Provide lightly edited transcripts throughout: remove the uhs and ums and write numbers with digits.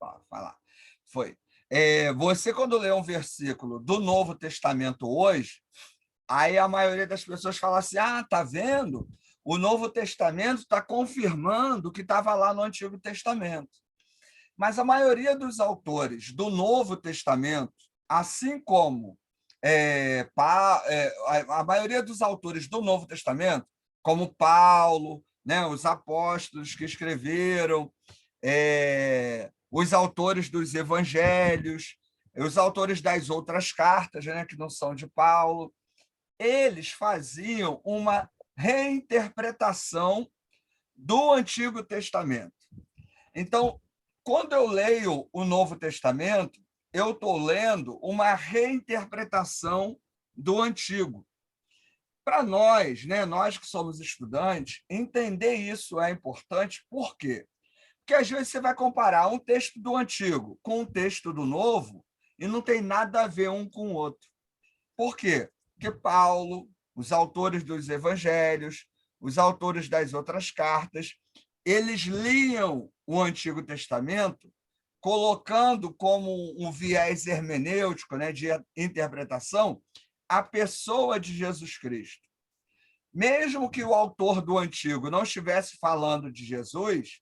Vai lá. Foi. Você, quando lê um versículo do Novo Testamento hoje, aí a maioria das pessoas fala assim: ah, tá vendo? O Novo Testamento está confirmando o que estava lá no Antigo Testamento. Mas a maioria dos autores do Novo Testamento, assim como a maioria dos autores do Novo Testamento, como Paulo, né, os apóstolos que escreveram, os autores dos evangelhos, os autores das outras cartas, né, que não são de Paulo, eles faziam uma reinterpretação do Antigo Testamento. Então, quando eu leio o Novo Testamento, eu estou lendo uma reinterpretação do Antigo. Para nós, né, nós que somos estudantes, entender isso é importante. Por quê? Porque às vezes você vai comparar um texto do Antigo com um texto do Novo e não tem nada a ver um com o outro. Por quê? Porque Paulo, os autores dos evangelhos, os autores das outras cartas, eles liam o Antigo Testamento colocando como um viés hermenêutico, né, de interpretação, a pessoa de Jesus Cristo. Mesmo que o autor do Antigo não estivesse falando de Jesus,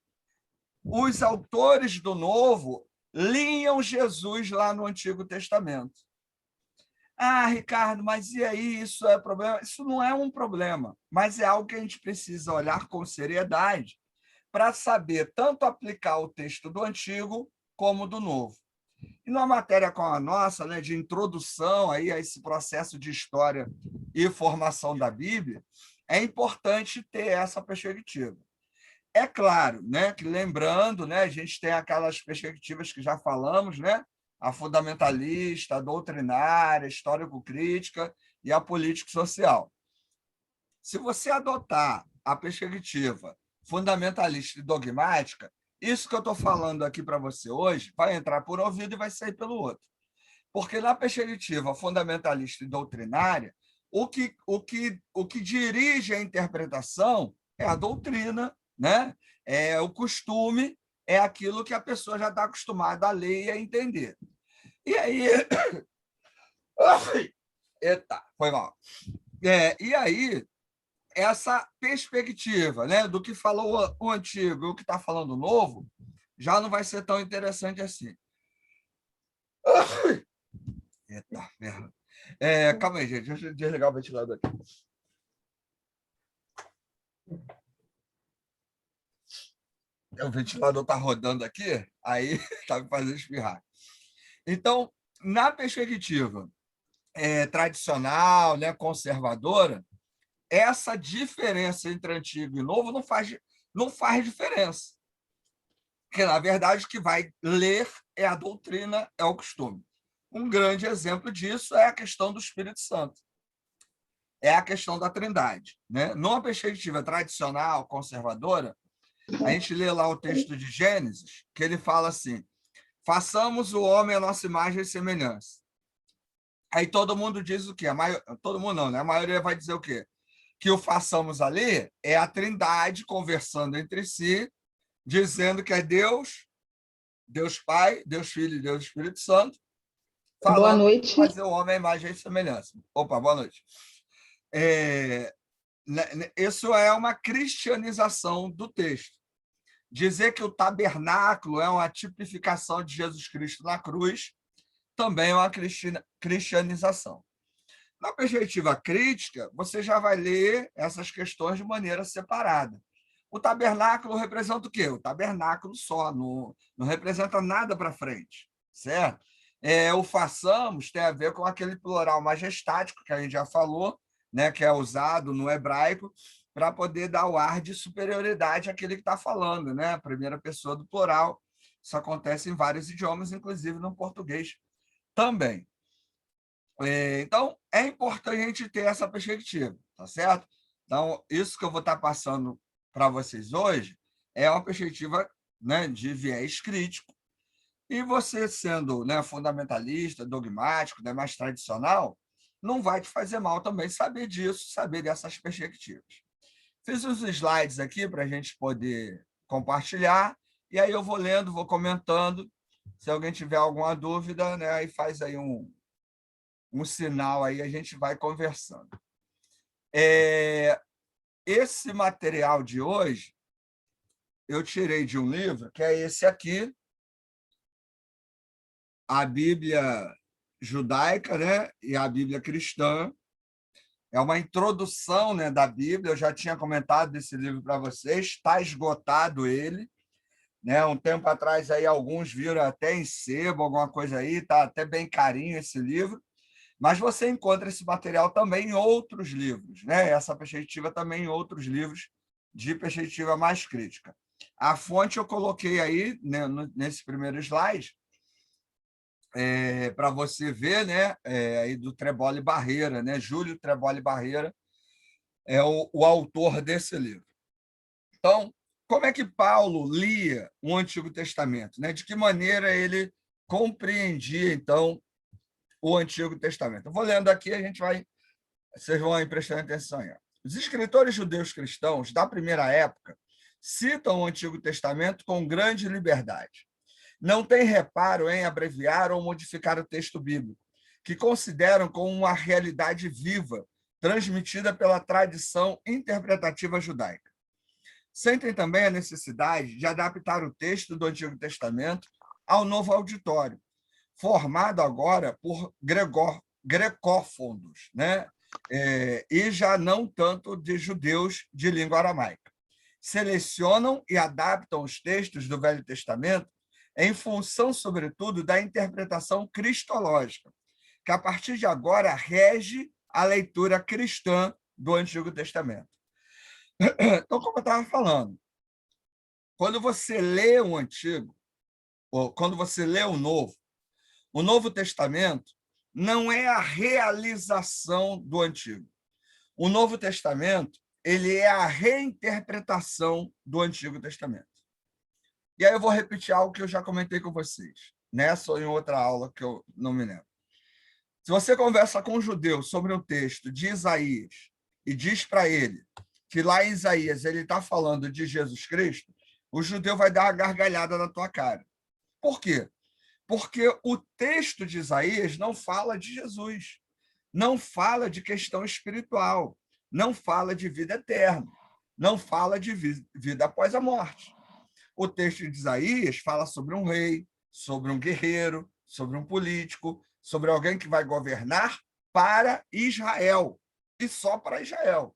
os autores do Novo liam Jesus lá no Antigo Testamento. Ah, Ricardo, mas e aí, isso é problema? Isso não é um problema, mas é algo que a gente precisa olhar com seriedade para saber tanto aplicar o texto do Antigo como do Novo. E numa matéria como a nossa, né, de introdução aí a esse processo de história e formação da Bíblia, é importante ter essa perspectiva. É claro, né, que lembrando, né, a gente tem aquelas perspectivas que já falamos, né, a fundamentalista, a doutrinária, a histórico-crítica e a político-social. Se você adotar a perspectiva fundamentalista e dogmática, isso que eu estou falando aqui para você hoje vai entrar por um ouvido e vai sair pelo outro. Porque na perspectiva fundamentalista e doutrinária, o que dirige a interpretação é a doutrina, né? É o costume, é aquilo que a pessoa já está acostumada a ler e a entender. E aí. Eita, foi mal. E aí, essa perspectiva, né, do que falou o antigo e o que está falando o novo, já não vai ser tão interessante assim. Eita, merda. Calma aí, gente. Deixa eu desligar o ventilador aqui. O ventilador está rodando aqui, aí está me fazendo espirrar. Então, na perspectiva tradicional, né, conservadora, essa diferença entre antigo e novo não faz diferença. Porque, na verdade, o que vai ler é a doutrina, é o costume. Um grande exemplo disso é a questão do Espírito Santo. É a questão da Trindade. Né? Numa perspectiva tradicional, conservadora, a gente lê lá o texto de Gênesis, que ele fala assim: façamos o homem à nossa imagem e semelhança. Aí todo mundo diz o quê? Todo mundo não, né? A maioria vai dizer o quê? Que o façamos ali é a Trindade conversando entre si, dizendo que é Deus, Deus Pai, Deus Filho e Deus Espírito Santo, Boa falando noite. fazer o homem à imagem e semelhança. Opa, boa noite. Isso é uma cristianização do texto. Dizer que o tabernáculo é uma tipificação de Jesus Cristo na cruz também é uma cristianização. Na perspectiva crítica, você já vai ler essas questões de maneira separada. O tabernáculo representa o quê? O tabernáculo só, não representa nada para frente, certo? O façamos tem a ver com aquele plural majestático que a gente já falou, né, que é usado no hebraico para poder dar o ar de superioridade àquele que está falando, né? A primeira pessoa do plural. Isso acontece em vários idiomas, inclusive no português também. Então, é importante a gente ter essa perspectiva, tá certo? Então, isso que eu vou estar passando para vocês hoje é uma perspectiva, né, de viés crítico. E você, sendo, né, fundamentalista, dogmático, né, mais tradicional, não vai te fazer mal também saber disso, saber dessas perspectivas. Fiz os slides aqui para a gente poder compartilhar, e aí eu vou lendo, vou comentando, Se alguém tiver alguma dúvida, né, aí faz aí um sinal, aí a gente vai conversando. Esse material de hoje, eu tirei de um livro, que é esse aqui, a Bíblia judaica, né, e a Bíblia cristã. É uma introdução, né, da Bíblia. Eu já tinha comentado desse livro para vocês, está esgotado ele. Né? Um tempo atrás, aí, alguns viram até em sebo, alguma coisa aí, está até bem carinho esse livro. Mas você encontra esse material também em outros livros, né? Essa perspectiva também em outros livros de perspectiva mais crítica. A fonte eu coloquei aí, né, nesse primeiro slide, para você ver, né, aí do Trebole Barreira, né? Júlio Trebole Barreira é o autor desse livro. Então, como é que Paulo lia o Antigo Testamento? Né? De que maneira ele compreendia, então, o Antigo Testamento? Eu vou lendo aqui, vocês vão aí prestando atenção. Os escritores judeus cristãos da primeira época citam o Antigo Testamento com grande liberdade. Não tem reparo em abreviar ou modificar o texto bíblico, que consideram como uma realidade viva, transmitida pela tradição interpretativa judaica. Sentem também a necessidade de adaptar o texto do Antigo Testamento ao novo auditório, formado agora por grecófondos, né? E já não tanto de judeus de língua aramaica. Selecionam e adaptam os textos do Velho Testamento em função, sobretudo, da interpretação cristológica, que a partir de agora rege a leitura cristã do Antigo Testamento. Então, como eu estava falando, quando você lê o Antigo, ou quando você lê o Novo Testamento não é a realização do Antigo. O Novo Testamento ele é a reinterpretação do Antigo Testamento. E aí eu vou repetir algo que eu já comentei com vocês, nessa ou em outra aula que eu não me lembro. Se você conversa com um judeu sobre um texto de Isaías e diz para ele que lá em Isaías ele está falando de Jesus Cristo, o judeu vai dar uma gargalhada na tua cara. Por quê? Porque o texto de Isaías não fala de Jesus, não fala de questão espiritual, não fala de vida eterna, não fala de vida após a morte. O texto de Isaías fala sobre um rei, sobre um guerreiro, sobre um político, sobre alguém que vai governar para Israel, e só para Israel.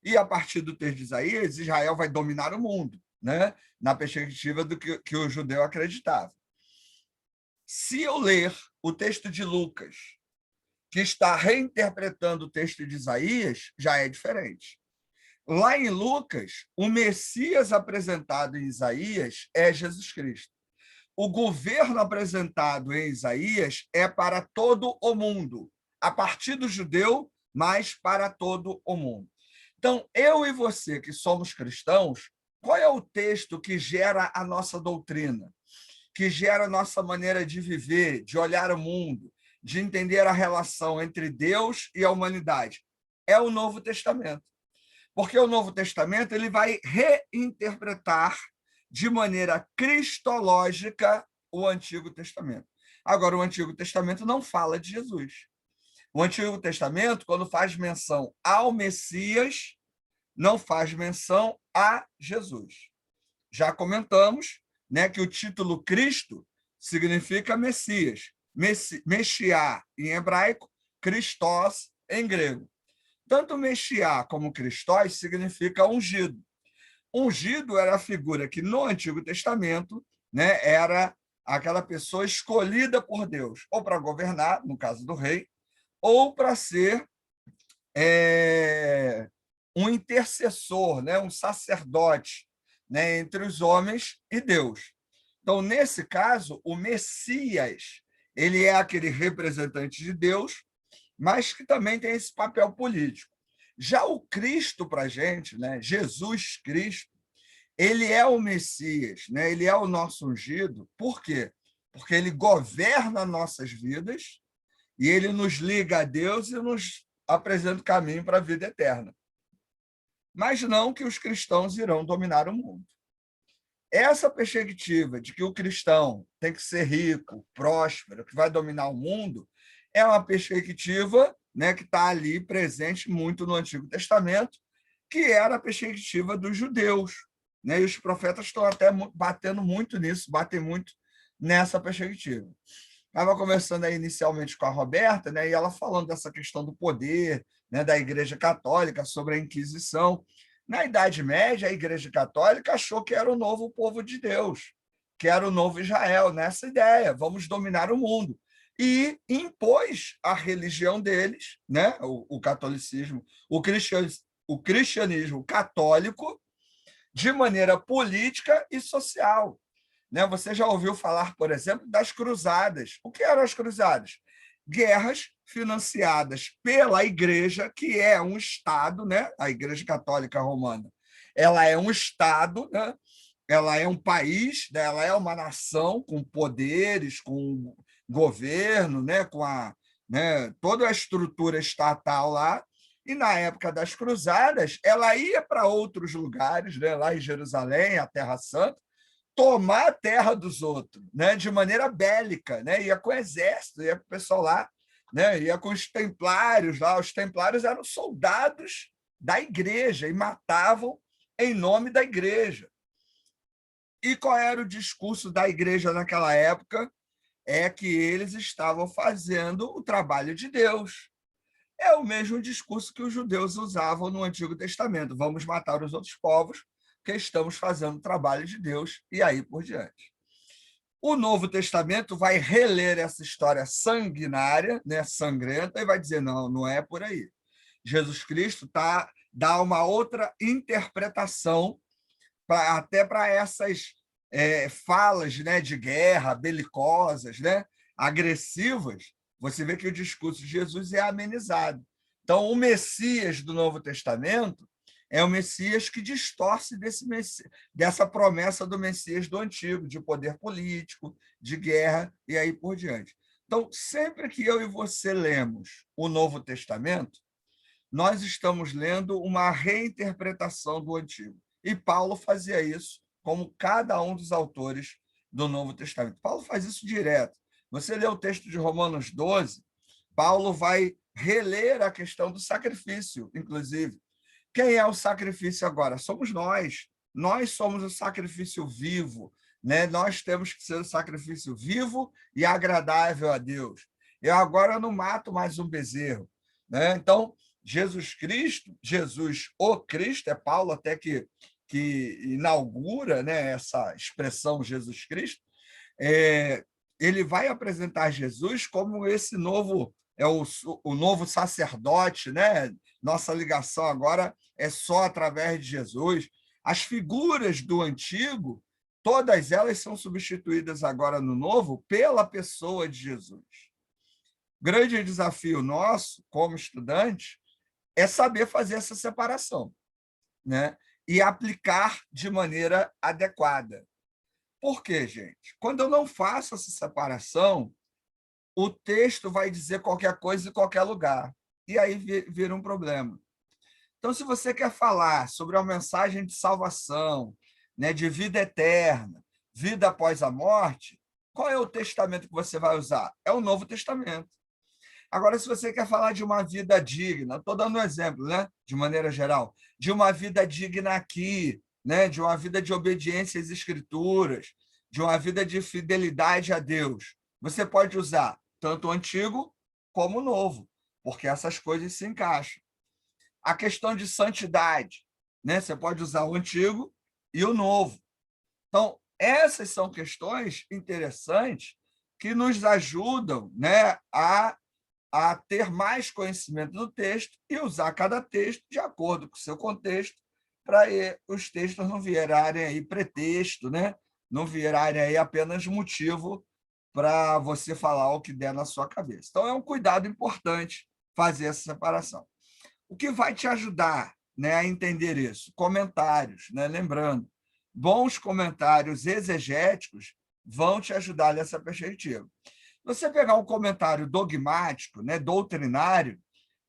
E a partir do texto de Isaías, Israel vai dominar o mundo, né? Na perspectiva do que o judeu acreditava. Se eu ler o texto de Lucas, que está reinterpretando o texto de Isaías, já é diferente. Lá em Lucas, o Messias apresentado em Isaías é Jesus Cristo. O governo apresentado em Isaías é para todo o mundo, a partir do judeu, mas para todo o mundo. Então, eu e você, que somos cristãos, qual é o texto que gera a nossa doutrina? Que gera a nossa maneira de viver, de olhar o mundo, de entender a relação entre Deus e a humanidade? É o Novo Testamento. Porque o Novo Testamento ele vai reinterpretar de maneira cristológica o Antigo Testamento. Agora, o Antigo Testamento não fala de Jesus. O Antigo Testamento, quando faz menção ao Messias, não faz menção a Jesus. Já comentamos, né, que o título Cristo significa Messias. Meshiá em hebraico, Christos em grego. Tanto Meshiá como Christos significa ungido. Ungido era a figura que no Antigo Testamento, né, era aquela pessoa escolhida por Deus, ou para governar, no caso do rei, ou para ser um intercessor, né, um sacerdote, né, entre os homens e Deus. Então, nesse caso, o Messias ele é aquele representante de Deus, mas que também tem esse papel político. Já o Cristo para a gente, né, Jesus Cristo, ele é o Messias, né, ele é o nosso ungido. Por quê? Porque ele governa nossas vidas e ele nos liga a Deus e nos apresenta o caminho para a vida eterna. Mas não que os cristãos irão dominar o mundo. essa perspectiva de que o cristão tem que ser rico, próspero, que vai dominar o mundo, é uma perspectiva, né, que está ali presente muito no Antigo Testamento, que era a perspectiva dos judeus, né? E os profetas estão até batendo muito nisso, batem muito nessa perspectiva. Estava conversando aí inicialmente com a Roberta, né, e ela falando dessa questão do poder, né, da Igreja Católica sobre a Inquisição. Na Idade Média, a Igreja Católica achou que era o novo povo de Deus, que era o novo Israel, nessa ideia, vamos dominar o mundo. E impôs a religião deles, né, o catolicismo, o cristianismo católico, de maneira política e social. Né? Você já ouviu falar, por exemplo, das cruzadas. O que eram as cruzadas? Guerras financiadas pela Igreja, que é um Estado, né? A Igreja Católica Romana. Ela é um Estado, né? Ela é um país, né? Ela é uma nação com poderes, com governo, né? Com né? Toda a estrutura estatal lá. E na época das cruzadas, ela ia para outros lugares, né? Lá em Jerusalém, a Terra Santa, tomar a terra dos outros, né? De maneira bélica, né? Ia com o exército, ia com o pessoal lá, né? Ia com os templários lá. Os templários eram soldados da igreja e matavam em nome da igreja. E qual era o discurso da igreja naquela época? É que eles estavam fazendo o trabalho de Deus. É o mesmo discurso que os judeus usavam no Antigo Testamento. Vamos matar os outros povos, que estamos fazendo o trabalho de Deus, e aí por diante. O Novo Testamento vai reler essa história sanguinária, né, sangrenta, e vai dizer, não, não é por aí. Jesus Cristo dá uma outra interpretação até para essas falas, né, de guerra, belicosas, né, agressivas. Você vê que o discurso de Jesus é amenizado. Então, o Messias do Novo Testamento é o Messias que distorce dessa promessa do Messias do Antigo, de poder político, de guerra, e aí por diante. Então, sempre que eu e você lemos o Novo Testamento, nós estamos lendo uma reinterpretação do Antigo. E Paulo fazia isso, como cada um dos autores do Novo Testamento. Paulo faz isso direto. Você lê o texto de Romanos 12, Paulo vai reler a questão do sacrifício, inclusive. Quem é o sacrifício agora? Somos nós. Nós somos o sacrifício vivo, né? Nós temos que ser o sacrifício vivo e agradável a Deus. Eu agora não mato mais um bezerro, né? Então, Jesus Cristo, Jesus o Cristo, é Paulo até que inaugura, né, essa expressão Jesus Cristo, ele vai apresentar Jesus como esse novo, o novo sacerdote, né? Nossa ligação agora é só através de Jesus. As figuras do antigo, todas elas são substituídas agora no novo pela pessoa de Jesus. Grande desafio nosso, como estudante, é saber fazer essa separação, né? E aplicar de maneira adequada. Por quê, gente? Quando eu não faço essa separação, o texto vai dizer qualquer coisa em qualquer lugar. E aí vira um problema. Então, se você quer falar sobre uma mensagem de salvação, né, de vida eterna, vida após a morte, qual é o testamento que você vai usar? É o Novo Testamento. Agora, se você quer falar de uma vida digna, estou dando um exemplo, né, de maneira geral, de uma vida digna aqui, né, de uma vida de obediência às Escrituras, de uma vida de fidelidade a Deus, você pode usar tanto o antigo como o novo, porque essas coisas se encaixam. A questão de santidade, né, você pode usar o antigo e o novo. Então, essas são questões interessantes que nos ajudam, né, a ter mais conhecimento do texto e usar cada texto de acordo com o seu contexto, para os textos não virarem aí pretexto, né? Não virarem aí apenas motivo para você falar o que der na sua cabeça. Então, é um cuidado importante fazer essa separação. O que vai te ajudar, né, a entender isso? Comentários, né? Lembrando, bons comentários exegéticos vão te ajudar nessa perspectiva. Você pegar um comentário dogmático, né, doutrinário,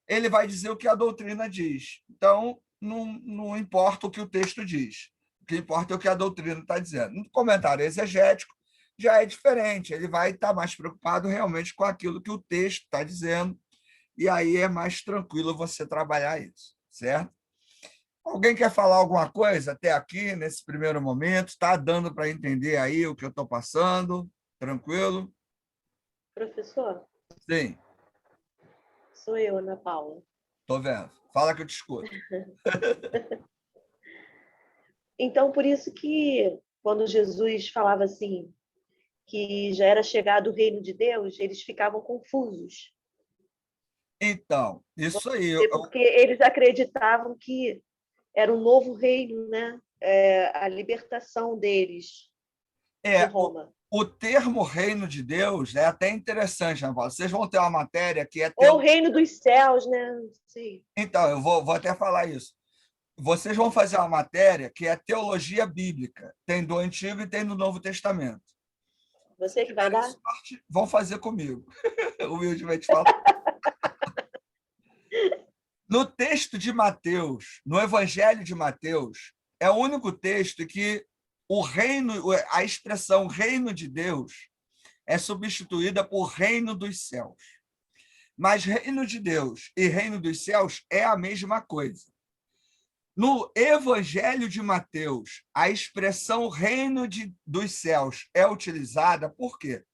ele vai dizer o que a doutrina diz. Então, não importa o que o texto diz. O que importa é o que a doutrina está dizendo. No comentário exegético, já é diferente. Ele vai estar mais preocupado realmente com aquilo que o texto está dizendo, e aí é mais tranquilo você trabalhar isso, certo? Alguém quer falar alguma coisa até aqui, nesse primeiro momento? Está dando para entender aí o que eu estou passando? Tranquilo? Professor, Sim, sou eu, Ana Paula. estou vendo. Fala que eu te escuto. Então, por isso que quando Jesus falava assim, que já era chegado o reino de Deus, eles ficavam confusos. Então, isso aí. Porque eles acreditavam que era um novo reino, né? A libertação deles de É, Roma. o termo reino de Deus é até interessante, Ana Paula. Vocês vão ter uma matéria que é Ou o reino dos céus, né? Sim. Então, eu vou até falar isso. Vocês vão fazer uma matéria que é teologia bíblica. Tem do Antigo e tem do Novo Testamento. Se Você que vai tiverem dar? sorte, vão fazer comigo. Humildemente falo. No texto de Mateus, no Evangelho de Mateus, é o único texto que o reino, a expressão reino de Deus é substituída por reino dos céus. Mas reino de Deus e reino dos céus é a mesma coisa. No Evangelho de Mateus, a expressão dos céus é utilizada por quê?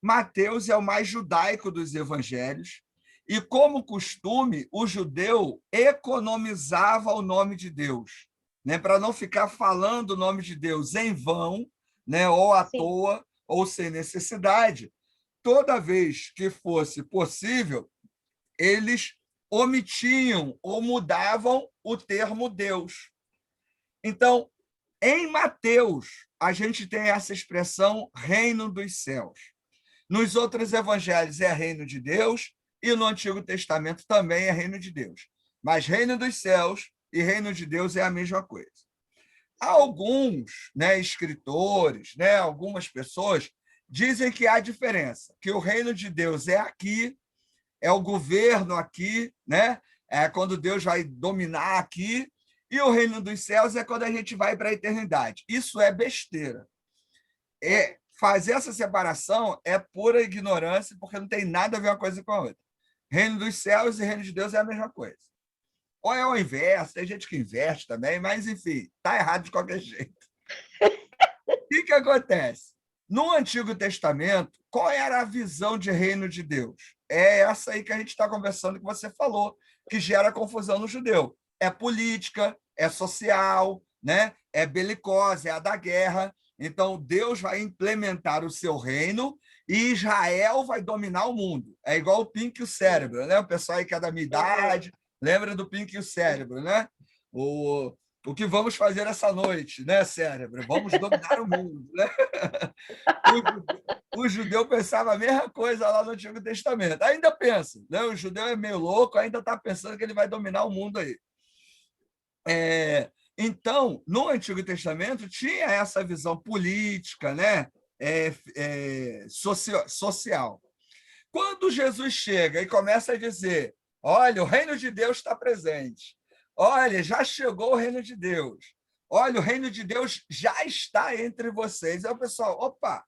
Mateus é o mais judaico dos evangelhos e, como costume, o judeu economizava o nome de Deus, né, para não ficar falando o nome de Deus em vão, né, ou à Sim. toa, ou sem necessidade. Toda vez que fosse possível, eles omitiam ou mudavam o termo Deus. Então, em Mateus, a gente tem essa expressão reino dos céus. Nos outros evangelhos é reino de Deus e no Antigo Testamento também é reino de Deus. Mas reino dos céus e reino de Deus é a mesma coisa. Alguns, né, escritores, né, algumas pessoas dizem que há diferença, que o reino de Deus é aqui, é o governo aqui, né? É quando Deus vai dominar aqui, e o reino dos céus é quando a gente vai para a eternidade. Isso é besteira. Fazer essa separação é pura ignorância, porque não tem nada a ver uma coisa com a outra. Reino dos céus e reino de Deus é a mesma coisa. Ou é o inverso, tem gente que inverte também, mas, enfim, está errado de qualquer jeito. O que acontece? No Antigo Testamento, qual era a visão de reino de Deus? É essa aí que a gente está conversando, que você falou, que gera confusão no judeu. É política, é social, né? É belicosa, é a da guerra. Então, Deus vai implementar o seu reino e Israel vai dominar o mundo. É igual o Pink e o Cérebro, né? O pessoal aí que é da minha idade, lembra do Pink e o Cérebro, né? O que vamos fazer essa noite, né, Cérebro? Vamos dominar o mundo, né? O judeu pensava a mesma coisa lá no Antigo Testamento. Ainda pensa, né? O judeu é meio louco, ainda está pensando que ele vai dominar o mundo aí. Então, no Antigo Testamento, tinha essa visão política, né? Social. Quando Jesus chega e começa a dizer: olha, o reino de Deus está presente, olha, já chegou o reino de Deus, olha, o reino de Deus já está entre vocês. Aí o pessoal, opa,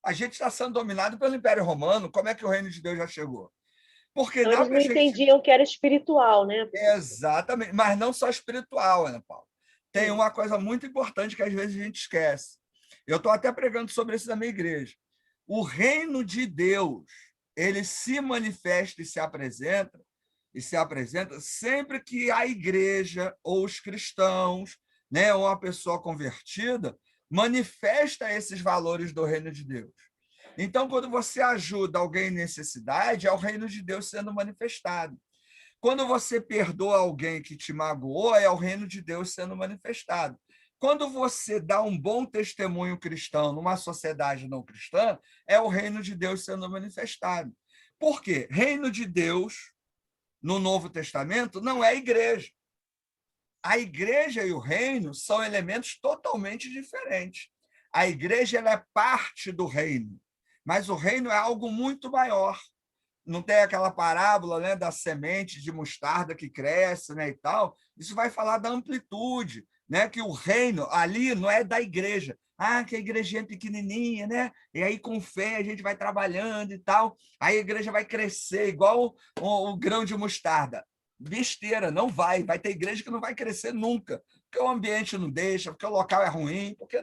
a gente está sendo dominado pelo Império Romano, como é que o reino de Deus já chegou? Porque Então, na eles não entendiam que era espiritual, né, professor? Exatamente, mas não só espiritual, Ana Paula. Tem Sim. uma coisa muito importante que às vezes a gente esquece. Eu estou até pregando sobre isso na minha igreja. O reino de Deus, ele se manifesta e se apresenta sempre que a igreja ou os cristãos, né, ou uma pessoa convertida, manifesta esses valores do reino de Deus. Então, quando você ajuda alguém em necessidade, é o reino de Deus sendo manifestado. Quando você perdoa alguém que te magoou, é o reino de Deus sendo manifestado. Quando você dá um bom testemunho cristão numa sociedade não cristã, é o reino de Deus sendo manifestado. Por quê? Reino de Deus, no Novo Testamento, não é igreja. A igreja e o reino são elementos totalmente diferentes. A igreja ela é parte do reino, mas o reino é algo muito maior. Não tem aquela parábola, né, da semente de mostarda que cresce, né, e tal. Isso vai falar da amplitude, né, que o reino ali não é da igreja. Ah, que a igrejinha é pequenininha, né? E aí com fé a gente vai trabalhando e tal. Aí a igreja vai crescer igual o grão de mostarda. Besteira, não vai. Vai ter igreja que não vai crescer nunca, porque o ambiente não deixa, porque o local é ruim, porque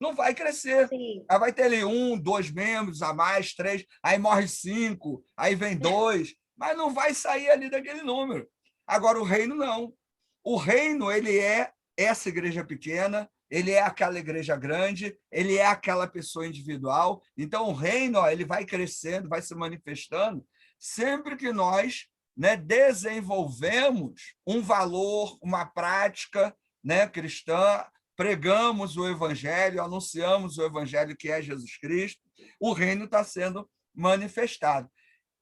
não vai crescer. Sim. Aí vai ter ali 1, 2 membros a mais, 3, aí morre 5, aí vem 2, mas não vai sair ali daquele número. Agora, o reino não. O reino, ele é essa igreja pequena, ele é aquela igreja grande, ele é aquela pessoa individual. Então, o reino, ó, ele vai crescendo, vai se manifestando, sempre que nós, né, desenvolvemos um valor, uma prática, né, cristã, pregamos o evangelho, anunciamos o evangelho que é Jesus Cristo, o reino está sendo manifestado.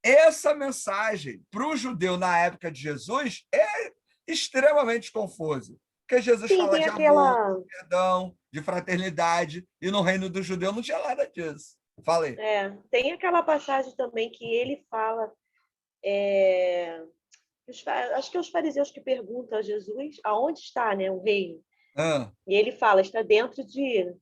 Essa mensagem para o judeu na época de Jesus é extremamente confusa, porque Jesus Sim, fala tem de amor, aquela. de perdão, de fraternidade, e no reino do judeu não tinha nada disso. Falei. Tem aquela passagem também que ele fala. é, Acho que é os fariseus que perguntam a Jesus aonde está, né, o reino. Ah, E ele fala, está dentro de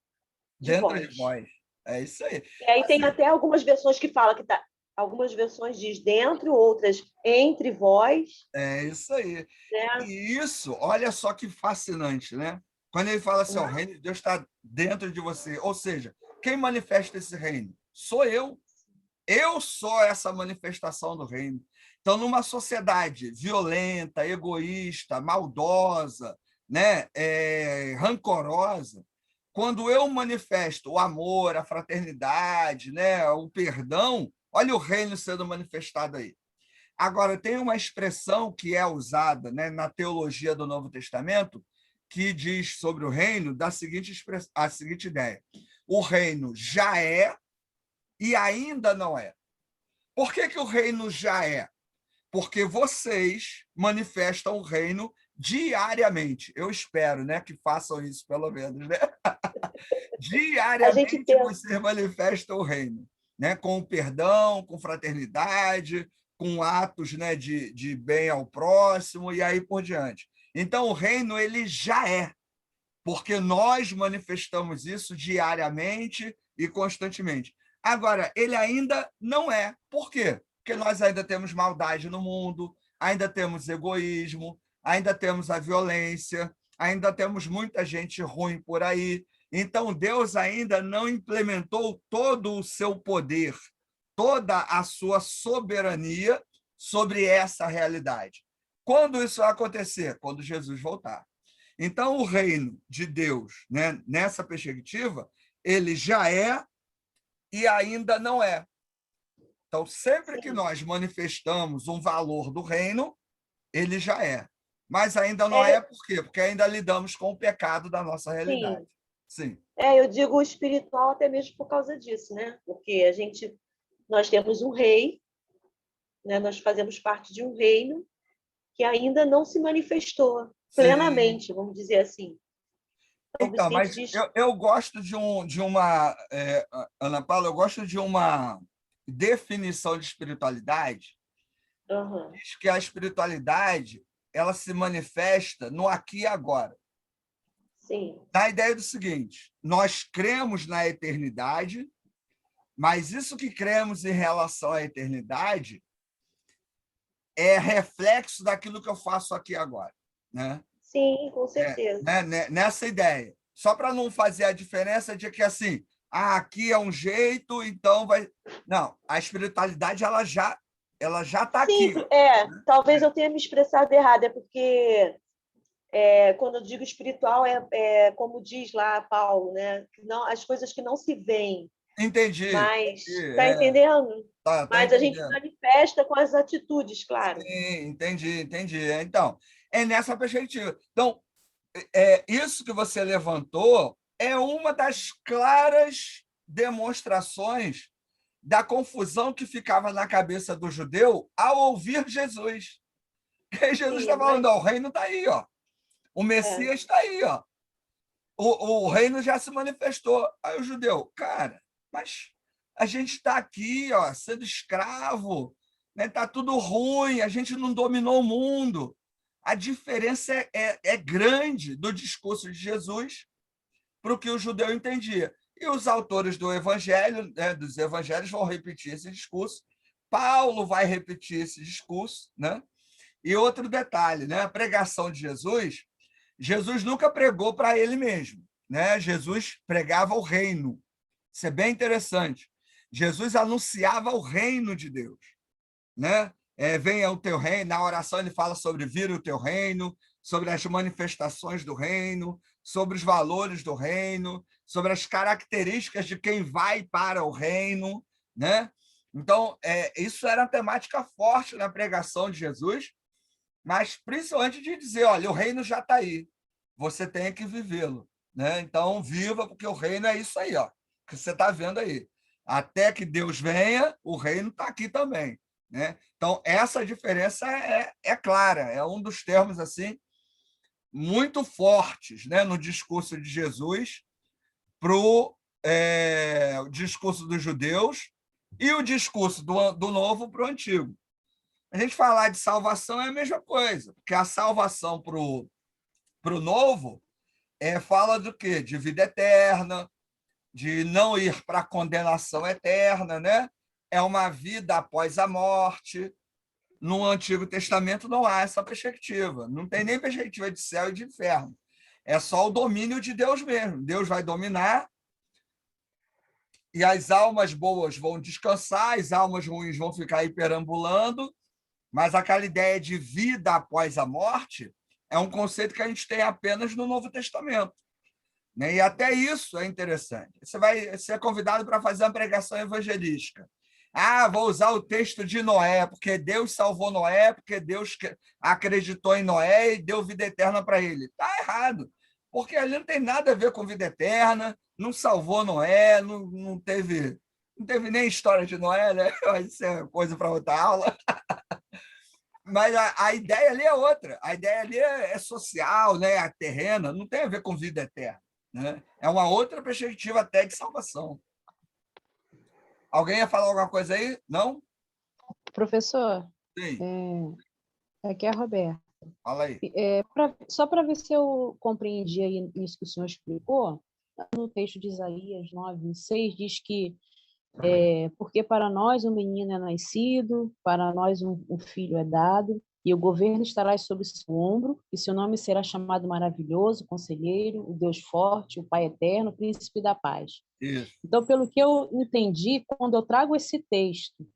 dentro de vós. vós. É isso aí. E aí tem Assim, até algumas versões que falam que tá. Algumas versões diz dentro, outras entre vós, é isso aí. né? E isso, olha só que fascinante, né? Quando ele fala assim, ó, o reino de Deus está dentro de você. Ou seja, quem manifesta esse reino? Sou eu. Eu sou essa manifestação do reino. Então, numa sociedade violenta, egoísta, maldosa, né, rancorosa, quando eu manifesto o amor, a fraternidade, né, o perdão, olha o reino sendo manifestado aí. Agora, tem uma expressão que é usada, né, na teologia do Novo Testamento, que diz sobre o reino a seguinte ideia: o reino já é e ainda não é. Por que, que o reino já é? Porque vocês manifestam o reino diariamente. Eu espero, né, que façam isso, pelo menos. Né? A gente Diariamente pensa, vocês manifestam o reino, né? Com perdão, com fraternidade, com atos, né, de bem ao próximo e aí por diante. Então, o reino ele já é, porque nós manifestamos isso diariamente e constantemente. Agora, ele ainda não é. Por quê? Porque nós ainda temos maldade no mundo, ainda temos egoísmo, ainda temos a violência, ainda temos muita gente ruim por aí. Então, Deus ainda não implementou todo o seu poder, toda a sua soberania sobre essa realidade. Quando isso vai acontecer? Quando Jesus voltar. Então, o reino de Deus, né, nessa perspectiva, ele já é e ainda não é. Então, sempre que sim, nós manifestamos um valor do reino, ele já é. Mas ainda não é é, por quê? Porque ainda lidamos com o pecado da nossa realidade. sim, Sim. eu digo espiritual até mesmo por causa disso, né? Porque nós temos um rei, né? Nós fazemos parte de um reino que ainda não se manifestou Sim. plenamente, vamos dizer assim. Então, por isso Então, que a gente mas diz, eu gosto de uma, Ana Paula, eu gosto de uma definição de espiritualidade. uhum, Diz que a espiritualidade ela se manifesta no aqui e agora. sim, Na ideia do seguinte: nós cremos na eternidade, mas isso que cremos em relação à eternidade é reflexo daquilo que eu faço aqui agora, né? sim, com certeza. Nessa ideia. Só para não fazer a diferença de que assim, aqui é um jeito, então vai. Não, a espiritualidade ela já está Sim, aqui. Ó. talvez eu tenha me expressado errado, é porque quando eu digo espiritual, como diz lá Paulo, né? Não, as coisas que não se veem, Entendi. mas está É, entendendo? tá Mas a gente entendendo. manifesta com as atitudes, claro. Sim, entendi. Então, é nessa perspectiva. Então, isso que você levantou é uma das claras demonstrações da confusão que ficava na cabeça do judeu ao ouvir Jesus. Que Jesus Sim, está falando, mas ó, o reino está aí, ó. O é, Messias está aí, ó. O reino já se manifestou. Aí o judeu, cara, mas a gente está aqui, ó, sendo escravo, né? Tá tudo ruim, a gente não dominou o mundo. a diferença é grande do discurso de Jesus para o que o judeu entendia. E os autores do evangelho, né, dos evangelhos, vão repetir esse discurso. Paulo vai repetir esse discurso, né? E outro detalhe, né? A pregação de Jesus, Jesus nunca pregou para ele mesmo, né? Jesus pregava o reino. Isso é bem interessante. Jesus anunciava o reino de Deus, né? Venha o teu reino. Na oração ele fala sobre vir o teu reino, sobre as manifestações do reino, sobre os valores do reino, sobre as características de quem vai para o reino, né? Então, isso era uma temática forte na pregação de Jesus, mas principalmente de dizer, olha, o reino já está aí, você tem que vivê-lo, né? Então, viva, porque o reino é isso aí, ó, que você está vendo aí. Até que Deus venha, o reino está aqui também, né? Então, essa diferença é clara, é um dos termos assim muito fortes, né, no discurso de Jesus para o discurso dos judeus e o discurso do novo para o antigo. A gente falar de salvação é a mesma coisa, porque a salvação para o novo fala do quê? De vida eterna, de não ir para a condenação eterna, né? É uma vida após a morte. No Antigo Testamento não há essa perspectiva, não tem nem perspectiva de céu e de inferno. É só o domínio de Deus mesmo. Deus vai dominar e as almas boas vão descansar, as almas ruins vão ficar aí perambulando, mas aquela ideia de vida após a morte é um conceito que a gente tem apenas no Novo Testamento, né? E até isso é interessante. Você vai ser convidado para fazer uma pregação evangelística. Vou usar o texto de Noé, porque Deus salvou Noé, porque Deus acreditou em Noé e deu vida eterna para ele. Está errado, porque ali não tem nada a ver com vida eterna, não salvou Noé, não teve nem história de Noé, né? Isso é coisa para outra aula. Mas a ideia ali é outra. A ideia ali é social, né? É terrena, não tem a ver com vida eterna, né? É uma outra perspectiva até de salvação. Alguém ia falar alguma coisa aí? Não? Professor, Sim. Aqui é a Roberta. Fala aí. Só para ver se eu compreendi aí isso que o senhor explicou, no texto de Isaías 9:6 diz que porque para nós um menino é nascido, para nós um filho é dado, e o governo estará sobre seu ombro, e seu nome será chamado Maravilhoso, Conselheiro, o Deus Forte, o Pai Eterno, o Príncipe da Paz. Isso. Então, pelo que eu entendi, quando eu trago esse texto,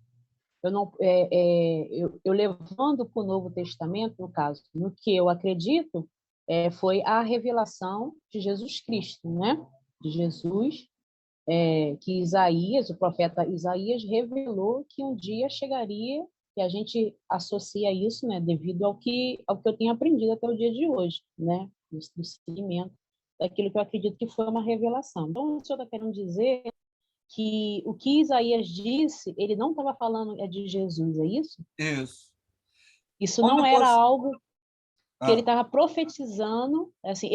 eu levando para o Novo Testamento, no caso, no que eu acredito, foi a revelação de Jesus Cristo, né? De Jesus, que Isaías, o profeta Isaías, revelou que um dia chegaria, e a gente associa isso, né, devido ao que eu tenho aprendido até o dia de hoje, né, do seguimento daquilo que eu acredito que foi uma revelação. Então, o senhor está querendo dizer que o que Isaías disse, ele não estava falando de Jesus, é isso? Isso. Isso Quando não era você... algo que ele estava profetizando, assim,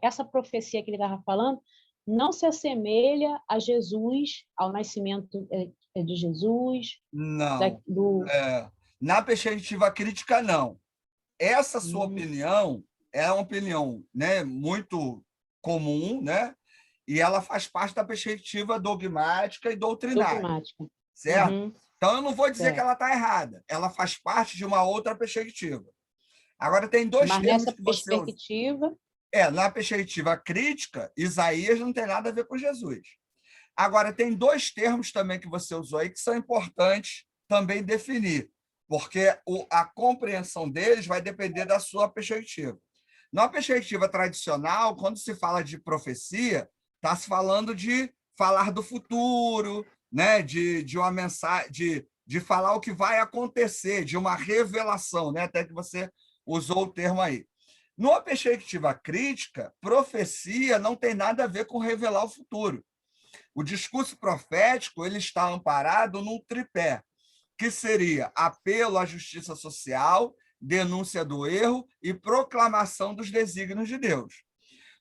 essa profecia que ele estava falando não se assemelha a Jesus, ao nascimento de Jesus. Não. Na perspectiva crítica, não. Essa sua opinião é uma opinião, né, muito comum, né? E ela faz parte da perspectiva dogmática e doutrinária. Dogmática. Certo? Então, eu não vou dizer que ela está errada. Ela faz parte de uma outra perspectiva. Agora, tem dois Mas termos nessa que você perspectiva... usa. Na perspectiva crítica, Isaías não tem nada a ver com Jesus. Agora, tem dois termos também que você usou aí que são importantes também definir, porque a compreensão deles vai depender da sua perspectiva. Na perspectiva tradicional, quando se fala de profecia, está se falando de falar do futuro, né? de uma mensagem, de falar o que vai acontecer, de uma revelação, né? Até que você usou o termo aí. Numa perspectiva crítica, profecia não tem nada a ver com revelar o futuro. O discurso profético ele está amparado num tripé, que seria apelo à justiça social, denúncia do erro e proclamação dos desígnios de Deus.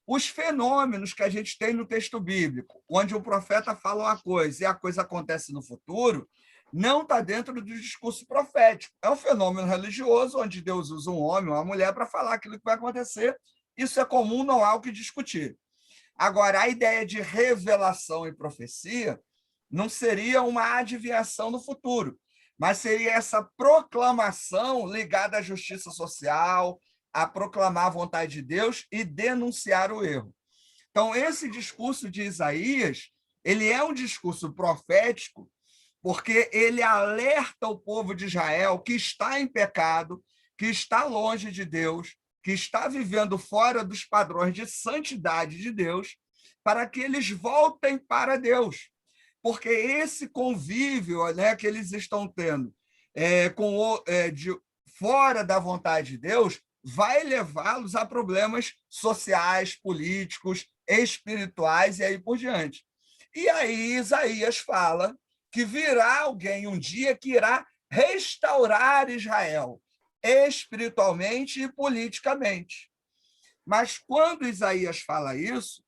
Os fenômenos que a gente tem no texto bíblico, onde o profeta fala uma coisa e a coisa acontece no futuro, não está dentro do discurso profético. É um fenômeno religioso, onde Deus usa um homem ou uma mulher para falar aquilo que vai acontecer. Isso é comum, não há o que discutir. Agora, a ideia de revelação e profecia não seria uma adivinhação do futuro, mas seria essa proclamação ligada à justiça social, a proclamar a vontade de Deus e denunciar o erro. Então, esse discurso de Isaías, ele é um discurso profético, porque ele alerta o povo de Israel que está em pecado, que está longe de Deus, que está vivendo fora dos padrões de santidade de Deus, para que eles voltem para Deus. Porque esse convívio, né, que eles estão tendo fora da vontade de Deus vai levá-los a problemas sociais, políticos, espirituais e aí por diante. E aí Isaías fala que virá alguém um dia que irá restaurar Israel espiritualmente e politicamente. Mas quando Isaías fala isso,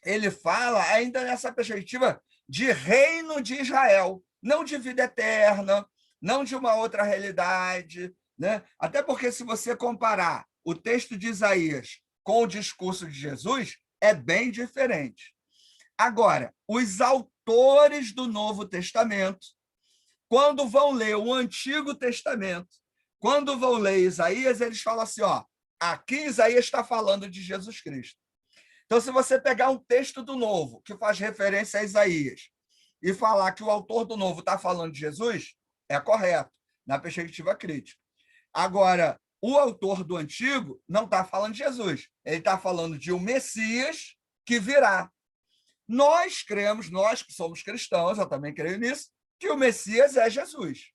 ele fala ainda nessa perspectiva de reino de Israel, não de vida eterna, não de uma outra realidade, né? Até porque, se você comparar o texto de Isaías com o discurso de Jesus, é bem diferente. Agora, os autores do Novo Testamento, quando vão ler o Antigo Testamento, quando vão ler Isaías, eles falam assim, ó, aqui Isaías está falando de Jesus Cristo. Então, se você pegar um texto do Novo, que faz referência a Isaías, e falar que o autor do Novo está falando de Jesus, é correto, na perspectiva crítica. Agora, o autor do Antigo não está falando de Jesus, ele está falando de um Messias que virá. Nós cremos, nós que somos cristãos, eu também creio nisso, que o Messias é Jesus.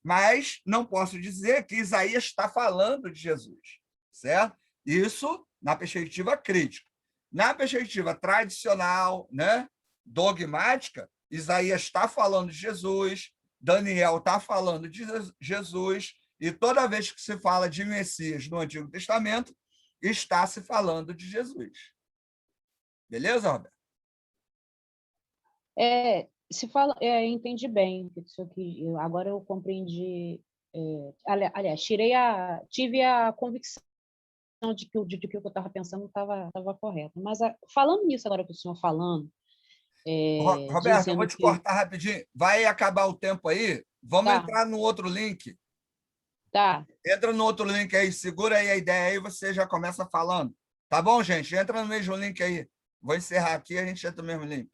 Mas não posso dizer que Isaías está falando de Jesus, certo? Isso na perspectiva crítica. Na perspectiva tradicional, né, dogmática, Isaías está falando de Jesus, Daniel está falando de Jesus, e toda vez que se fala de Messias no Antigo Testamento, está se falando de Jesus. Beleza, Roberto? Se fala, entendi bem isso aqui. Agora eu compreendi. Aliás, tive a convicção de que o que eu estava pensando estava correto. Mas falando nisso agora que o senhor falando, Roberto, eu vou dizendo te que cortar rapidinho. Vai acabar o tempo aí. Vamos entrar no outro link. Tá. Entra no outro link aí, segura aí a ideia aí, você já começa falando. Tá bom, gente? Entra no mesmo link aí. Vou encerrar aqui, a gente entra no mesmo link.